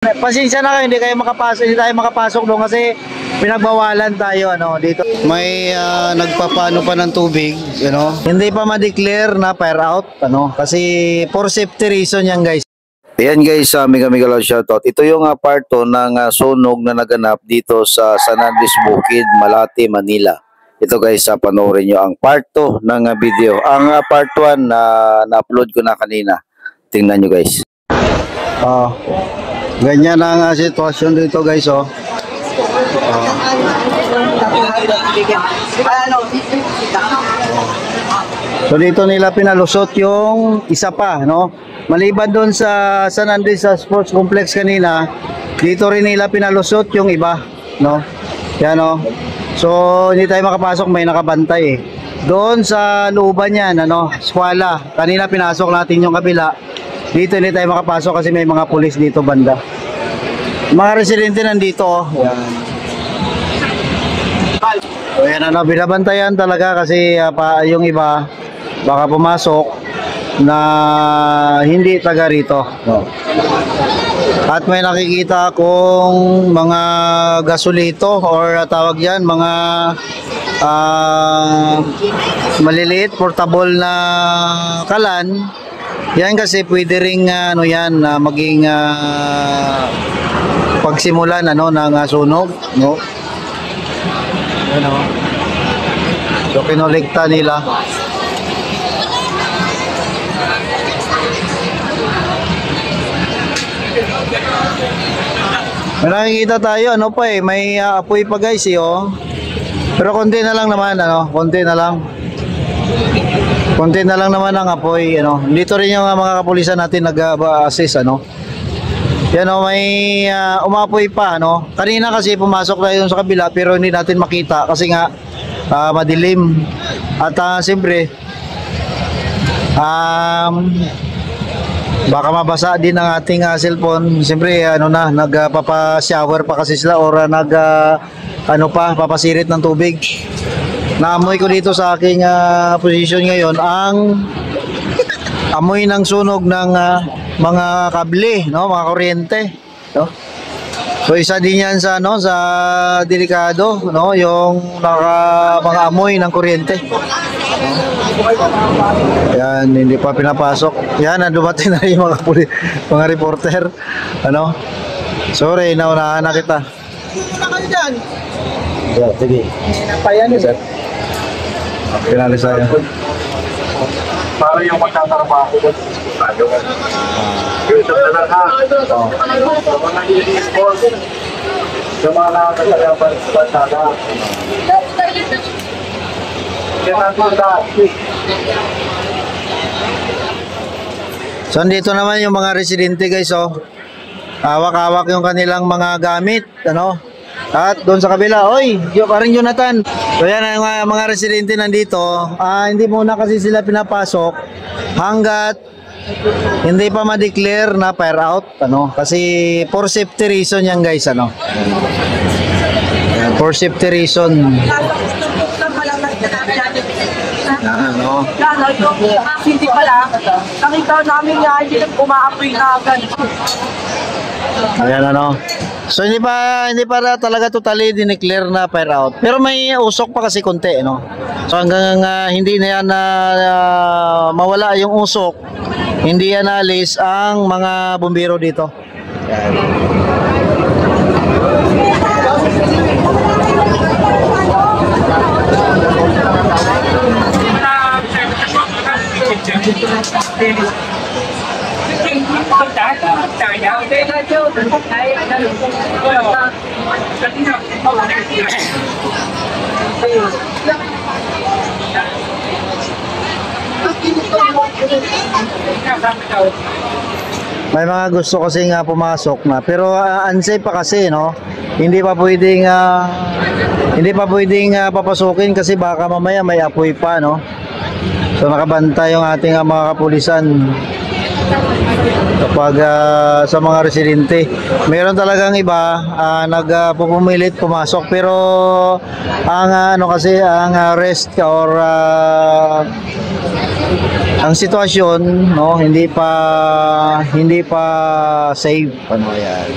Pasensya na kayo, hindi tayo makapasok doon kasi pinagbawalan tayo dito. May nagpapano pa ng tubig, Hindi pa ma-declare na fire out, kasi for safety reason yan, guys. Ayan guys, mega loud shoutout. Ito yung part 2 ng sunog na naganap dito sa San Andres Bukid, Malate, Manila. Ito guys, panoorin nyo ang part 2 ng video. Ang part 1 na-upload ko na kanina. Tingnan nyo guys. Ganyan ang sitwasyon dito guys, So dito nila pinalusot yung isa pa, Maliban doon sa San Andres sa Sports Complex kanina, dito rin nila pinalusot yung iba, Yan, So hindi tayo makapasok, may nakabantay Doon sa looban yan, Eskwela. Kanina pinasok natin yung kabila. Dito hindi tayo makapasok kasi may mga pulis dito banda. Mga residente nandito, Yan. So yan, binabantayan talaga kasi yung iba baka pumasok na hindi taga rito. At may nakikita akong mga gasolito or tawag yan, mga maliliit portable na kalan. Yan kasi pwede ring maging pagsimulan ng sunog, So kinolekta nila. May nakikita tayo, may apoy pa guys, Pero konti na lang naman, konti na lang. Konti na lang naman ang apoy, Dito rin yung mga kapulisan natin nag-assist, Yan, may umapoy pa, Kanina kasi pumasok tayo sa kabila pero hindi natin makita kasi nga madilim. At siyempre baka mabasa din ang ating cellphone. Siyempre nagpapa-shower pa kasi sila or papasirit ng tubig. Naamoy ko dito sa aking position ngayon ang amoy ng sunog ng mga kable, mga kuryente, So isa din yan sa delikado, yung mga amoy ng kuryente. Yan, hindi pa pinapasok. Yan, dumating na yung mga reporter. Sorry, naunahan na kita. Yeah, sige. Payan sir. Pinalis tayo. Para yung magtatrabaho ko tayo. Yung sa talaga. Mga i-sport. Yung mga nakakasalapan sa basada. Yan ang dati. So dito naman yung mga residente guys, hawak-hawak yung kanilang mga gamit, At doon sa kabila, parang Jonathan. So yan ang mga residente nandito. Hindi muna kasi sila pinapasok hanggat hindi pa ma-declare na fire out, Kasi for safety reason yan guys, For safety reason. Hindi pala, nakita namin nga hindi umaapoy na agad. Ayan So hindi pa talaga totally dineclare na fire out. Pero may usok pa kasi konti, So hanggang hindi na yan mawala yung usok, hindi yan alis ang mga bumbero dito. May mga gusto kasi nga pumasok na pero unsafe pa kasi, Hindi pa pwedeng papasukin kasi baka mamaya may apoy pa, So nakabantay yung ating mga kapulisan. kapag sa mga residente. Meron talagang iba nagpupumilit pumasok, pero ang ano kasi ang rest or ang sitwasyon, no, hindi pa safe, ano yan.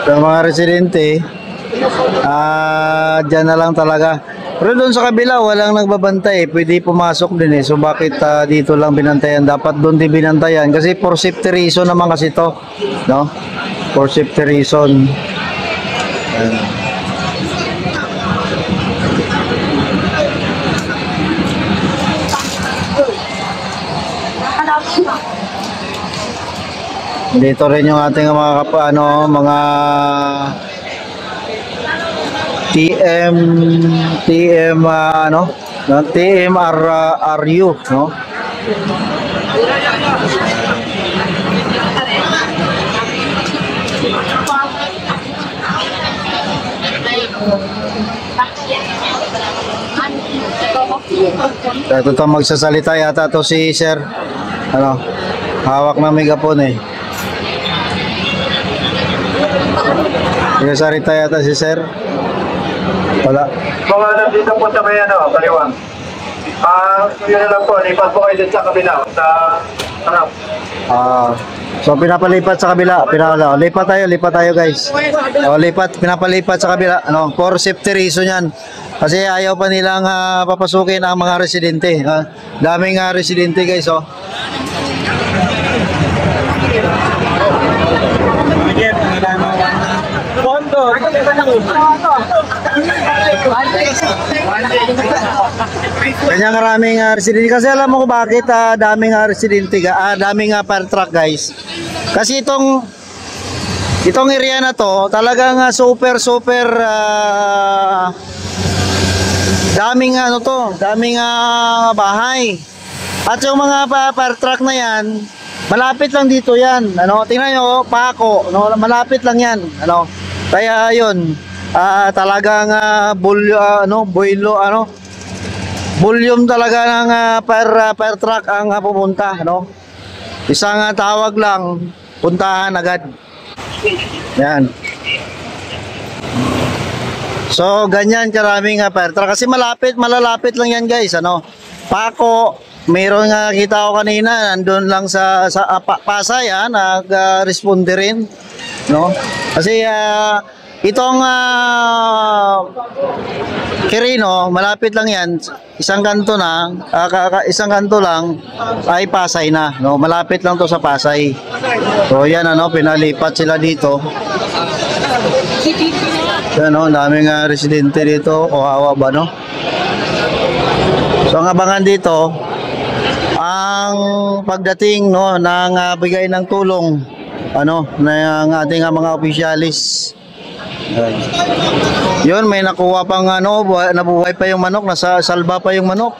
Sa mga residente, dyan na lang talaga. Pero doon sa kabila, walang nagbabantay. Pwede pumasok din eh. So bakit dito lang binantayan? Dapat doon din binantayan. Kasi for safety reason naman kasi to, no? For safety reason. Dito rin yung ating mga mga TMRU, no? Ito magsasalita yata to si Sir. Ano? Hawak ng megaphone eh. Nagsasalita yata si Sir. Wala. Mga nandito po sa may kaliwang. Yun na lang po, lipat po kayo dyan sa kabila, sa harap. So pinapalipat sa kabila, lipat tayo guys. Pinapalipat sa kabila, ano, for safety reason yan. Kasi ayaw pa nilang papasukin ang mga residente. Daming residente guys, oh. Kanya maraming residente. Kasi alam mo ko bakit daming residente, daming fire truck guys. Kasi itong area na to talagang super daming daming bahay. At yung mga fire truck na yan, malapit lang dito yan. Ano, tingnan nyo, Paco, no, malapit lang yan. Ano, kaya yun, talagang volume talaga ng fire truck ang pupunta, no. Isang tawag lang, puntahan agad. Yan. So ganyan karaming fire truck kasi malalapit lang yan guys, ano. Paco, mayroon nga kita ko kanina, nandun lang sa Pasay, nag-responde rin, no? Kasi itong Quirino, malapit lang yan, isang kanto lang ay Pasay na, no? Malapit lang to sa Pasay. So yan, ano, pinalipat sila dito. Yan, no, daming residente dito, kawawa ba, no? So ang abangan dito, ang pagdating, no, ng bigay ng tulong, ano, ng ating mga opisyalis. Yun, may nakuha pang nabuhay pa yung manok, nasa salba pa yung manok,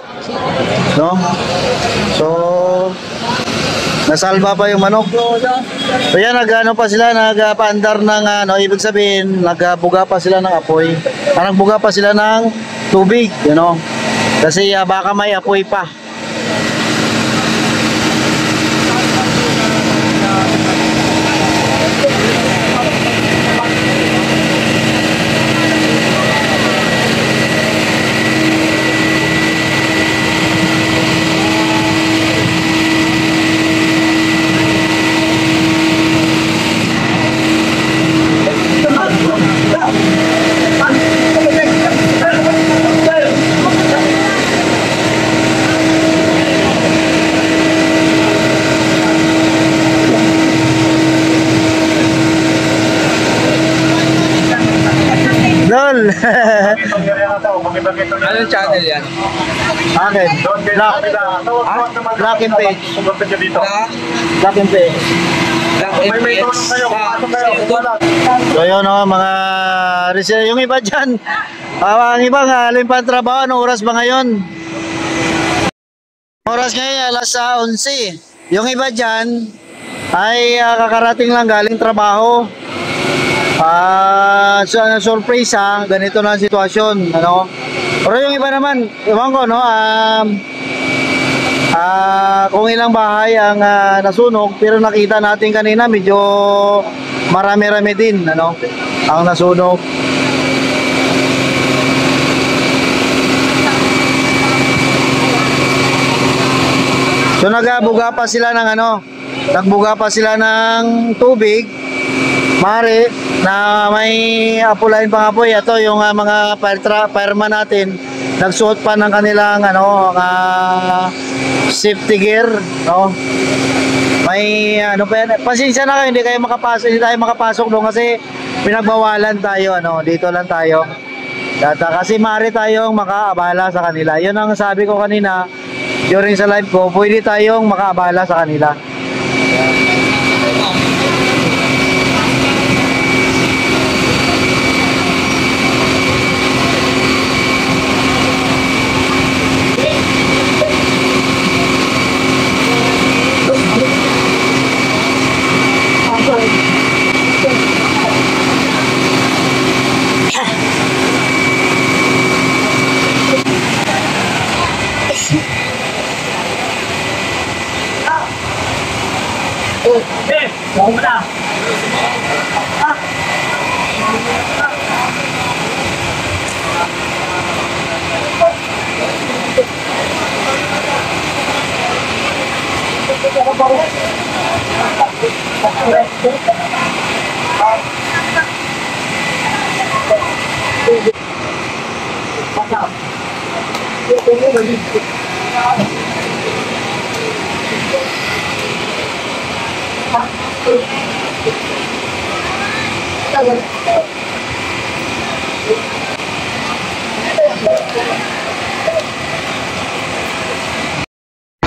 no? So nasalba pa yung manok. So yan, pa sila, nagpaandar ng ibig sabihin, nagbuga pa sila ng apoy. Nagbuga pa sila ng tubig, you know. Kasi baka may apoy pa. Lol. Anong channel yan? Akin. Black and Page. Black and Page. may tulong kayo, pumasok kayo. Wala. So yun mga yung iba dyan, ang iba limpang trabaho, anong oras ba ngayon? Oras ngayon, alas 11. Yung iba dyan ay kakarating lang galing trabaho. Surprise ganito na ang sitwasyon, ano? Pero yung iba naman, ewan ko, no? Kung ilang bahay ang nasunog, pero nakita natin kanina medyo marami-rami din, ano, ang nasunog. So nagbuga pa sila ng nagbuga pa sila ng tubig, mare, na may apulain pang apoy. Ito yung mga fireman natin, nagsuot pa ng kanilang safety gear, no? May pasensya na kayo, hindi tayo makapasok doon kasi pinagbawalan tayo, dito lang tayo. Kasi mare tayong makaabala sa kanila. Yun ang sabi ko kanina during sa live ko, pwede tayong makaabala sa kanila.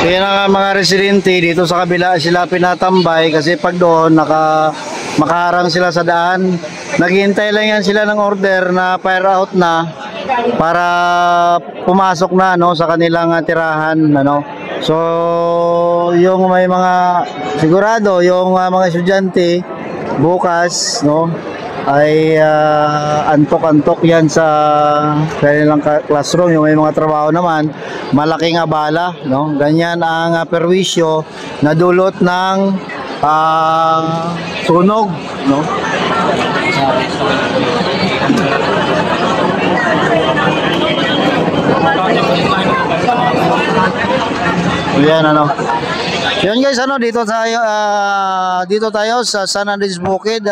So yan ang mga residente dito sa kabila, sila pinatambay kasi pag doon makaharang sila sa daan. Naghihintay lang yan sila ng order na fire out na para pumasok na sa kanilang tirahan, So yung may mga sigurado yung mga estudyante bukas ay antok-antok yan sa kanilang classroom. Yung may mga trabaho naman, malaking abala, ganyan ang perwisyo na dulot ng sunog, Yan Yan guys, dito tayo sa San Andres Bukid.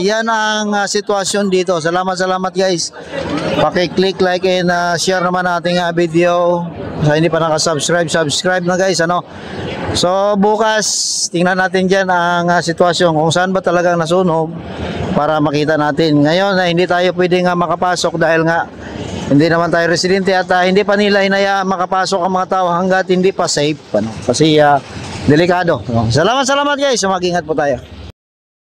Yan ang sitwasyon dito. Salamat guys. Paki-click, like and share naman ating video. Sa hindi pa naka-subscribe, subscribe na guys, So bukas tingnan natin diyan ang sitwasyon kung saan ba talagang nasunog para makita natin. Ngayon hindi tayo pwedeng makapasok dahil nga hindi naman tayo residente at hindi pa nila hinayaan makapasok ang mga tao hangga't hindi pa safe, kasi delikado. Salamat guys, mag-ingat po tayo.